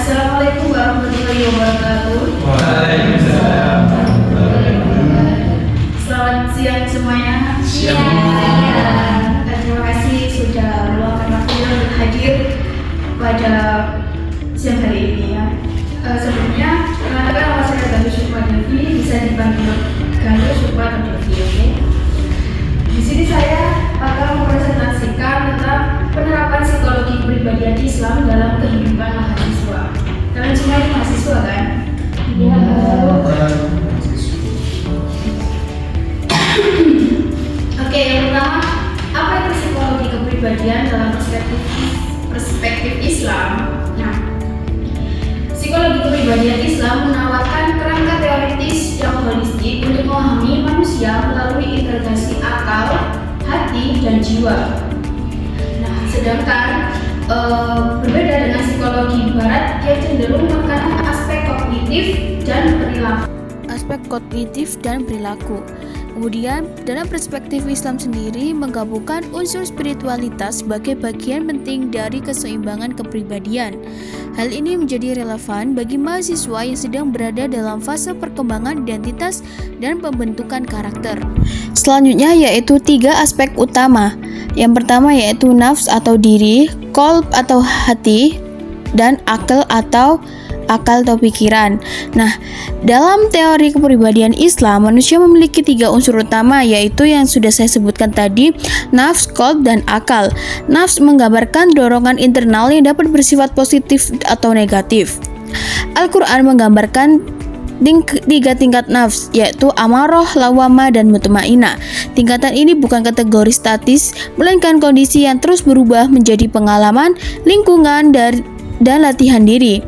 Assalamualaikum warahmatullahi wabarakatuh. Waalaikumsalam. Selamat siang semuanya. Terima kasih sudah meluangkan waktunya untuk hadir pada siang hari ini ya. Sebelumnya, perkenalkan nama saya Galuh Sukma Devi, bisa dipanggil Galuh Sukma Devi, oke? Di sini saya akan mempresentasikan tentang penerapan psikologi kepribadian Islam dalam kehidupan mahasiswa. Kalian semua ini mahasiswa kan? Iya. Oke, yang pertama, apa itu psikologi kepribadian dalam perspektif Islam? Nah, psikologi kepribadian Islam menawarkan kerangka teoritis yang holistik untuk memahami manusia melalui integrasi akal, hati, dan jiwa. Nah, sedangkan berbeda dengan psikologi Barat yang cenderung menekankan aspek kognitif dan perilaku. Kemudian, dalam perspektif Islam sendiri menggabungkan unsur spiritualitas sebagai bagian penting dari keseimbangan kepribadian. Hal ini menjadi relevan bagi mahasiswa yang sedang berada dalam fase perkembangan identitas dan pembentukan karakter. Selanjutnya yaitu 3 aspek utama. Yang pertama yaitu nafs atau diri, qalb atau hati, dan akal atau pikiran. Nah, dalam teori kepribadian Islam, manusia memiliki 3 unsur utama, yaitu yang sudah saya sebutkan tadi, nafs, qalb, dan akal. Nafs menggambarkan dorongan internal yang dapat bersifat positif atau negatif. Al-Quran menggambarkan 3 tingkat nafs, yaitu amarah, lawamah, dan mutmainah. Tingkatan ini bukan kategori statis, melainkan kondisi yang terus berubah menjadi pengalaman, lingkungan, dan latihan diri.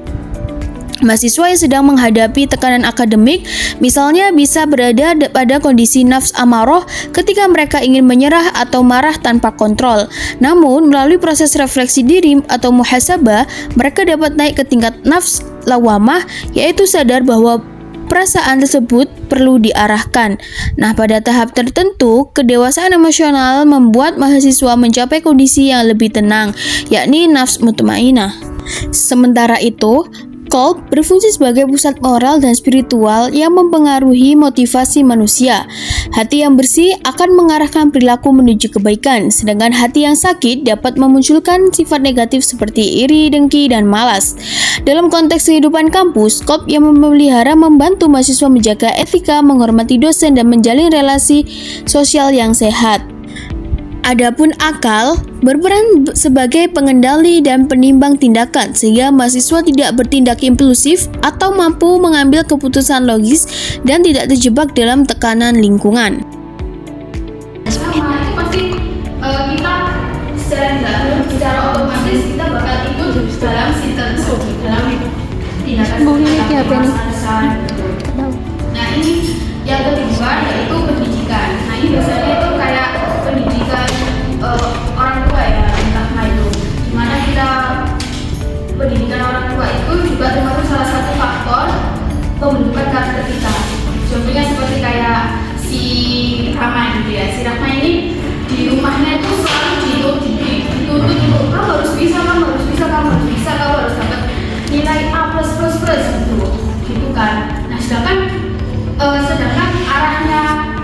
Mahasiswa yang sedang menghadapi tekanan akademik misalnya bisa berada pada kondisi nafs amarah ketika mereka ingin menyerah atau marah tanpa kontrol. Namun, melalui proses refleksi diri atau muhasabah, mereka dapat naik ke tingkat nafs lawamah, yaitu sadar bahwa perasaan tersebut perlu diarahkan. Nah, pada tahap tertentu, kedewasaan emosional membuat mahasiswa mencapai kondisi yang lebih tenang, yakni nafs mutmainah. Sementara itu, qalb berfungsi sebagai pusat moral dan spiritual yang mempengaruhi motivasi manusia. Hati yang bersih akan mengarahkan perilaku menuju kebaikan, sedangkan hati yang sakit dapat memunculkan sifat negatif seperti iri, dengki, dan malas. Dalam konteks kehidupan kampus, qalb yang memelihara membantu mahasiswa menjaga etika, menghormati dosen, dan menjalin relasi sosial yang sehat. Adapun akal berperan sebagai pengendali dan penimbang tindakan sehingga mahasiswa tidak bertindak impulsif atau mampu mengambil keputusan logis dan tidak terjebak dalam tekanan lingkungan. Sama itu pasti kita secara otomatis kita bakal ikut dalam tindakan kesalahan. Nah, ini yang kedua yaitu pendidikan. Nah, ini biasanya itu kayak pendidikan orang tua ya, entah itu dimana kita pendidikan orang tua itu juga termasuk salah satu faktor pembentukan karakter kita. Contohnya seperti kayak si Rama gitu ya. Si Rama ini di rumahnya itu selalu dituntut untuk kamu harus bisa, kamu harus dapat nilai A+++ gitu kan. Nah, sedangkan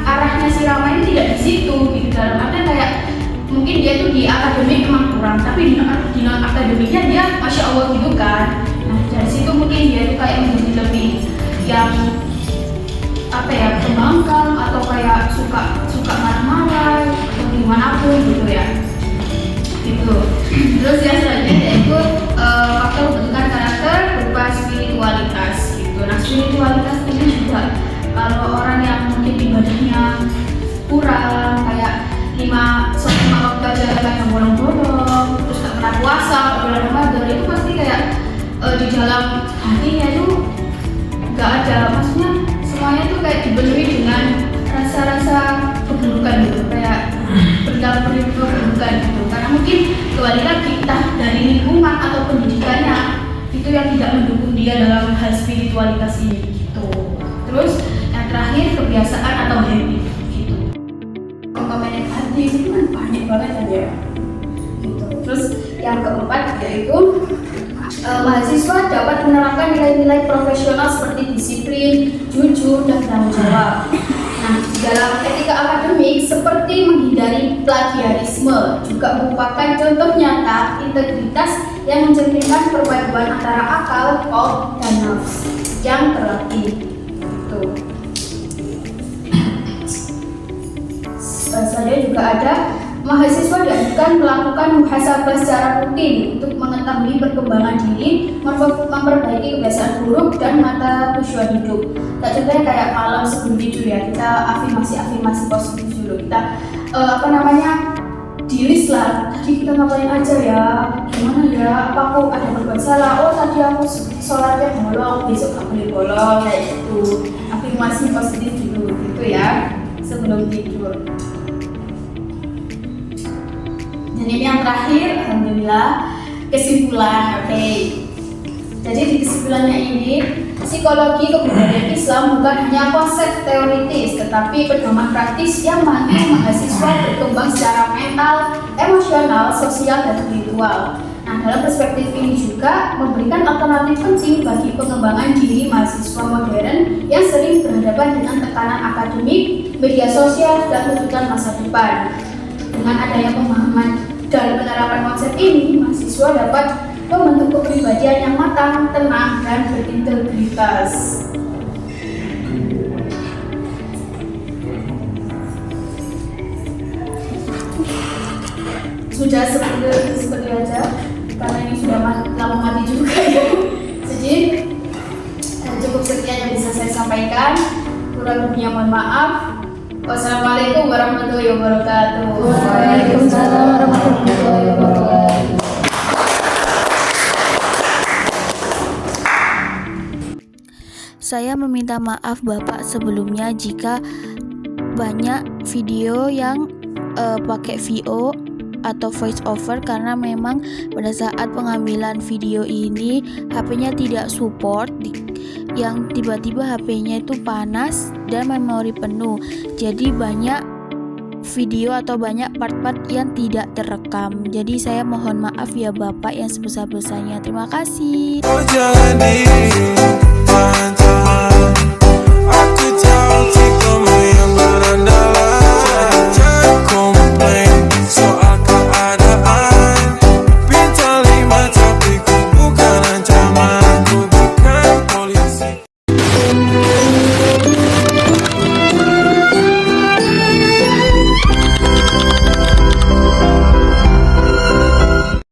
arahnya si Rama ini tidak di situ gitu, dalam artian kayak mungkin dia tuh di akademik memang kurang, tapi di non akademiknya dia masya Allah gitu kan. Nah, dari situ mungkin dia tuh kayak menjadi lebih yang pembangkang atau kayak suka marah-marah atau gimana pun gitu ya gitu. Terus yang selanjutnya yaitu faktor pembentukan karakter berupa spiritualitas gitu. Nah, spiritualitas ini juga kalau orang yang mungkin ibadahnya kurang, kayak 5 waktu aja kayak bolong-bolong, terus gak pernah puasa, gak pernah Ramadan, itu pasti kayak di dalam hatinya itu gak ada, maksudnya semuanya tuh kayak dipenuhi dengan rasa-rasa keburukan gitu, kayak perilaku keburukan gitu. Karena mungkin kembali lagi entah dari lingkungan atau pendidikannya itu yang tidak mendukung dia dalam hal spiritualitas ini gitu. Terus yang terakhir kebiasaan atau habit gitu. Komponen hati itu kan banyak banget aja gitu. Terus yang keempat yaitu mahasiswa dapat nilai-nilai profesional seperti disiplin, jujur, dan tanggung jawab. Nah, di dalam etika akademik seperti menghindari plagiarisme juga merupakan contoh nyata integritas yang mencerminkan perpaduan antara akal, thought, dan nafs yang terlatih. Selanjutnya juga ada mahasiswa dianjurkan melakukan muhasabah secara rutin untuk mengetahui perkembangan diri, memperbaiki kebiasaan buruk dan mata tujuan hidup. Contohnya kayak malam sebelum tidur ya, kita afirmasi positif dulu. Kita dilis lah, tadi kita ngapain aja ya, gimana ya, apa aku ada berbuat salah, tadi aku sholatnya bolong, besok gak boleh bolong, kayak gitu. Afirmasi positif dulu gitu ya sebelum tidur. Dan ini yang terakhir, alhamdulillah, kesimpulan. Jadi di kesimpulannya ini, psikologi kepribadian Islam bukan hanya konsep teoritis, tetapi pedoman praktis yang mampu mahasiswa berkembang secara mental, emosional, sosial, dan spiritual. Nah, dalam perspektif ini juga memberikan alternatif penting bagi pengembangan diri mahasiswa modern yang sering berhadapan dengan tekanan akademik, media sosial, dan tuntutan masa depan. Dengan adanya pemahaman dan penerapan konsep ini, mahasiswa dapat membentuk kepribadian yang matang, tenang, dan berintegritas. Sudah seperti aja, karena ini sudah lama mati juga ya. Jadi cukup sekian yang bisa saya sampaikan. Kurang lebihnya mohon maaf. Wassalamualaikum warahmatullahi wabarakatuh. Waalaikumsalam warahmatullahi wabarakatuh. Saya meminta maaf Bapak sebelumnya jika banyak video yang pakai VO atau voice over, karena memang pada saat pengambilan video ini HP-nya tidak support, yang tiba-tiba HP-nya itu panas dan memori penuh, jadi banyak video atau banyak part-part yang tidak terekam. Jadi saya mohon maaf ya Bapak yang sebesar-besarnya. Terima kasih.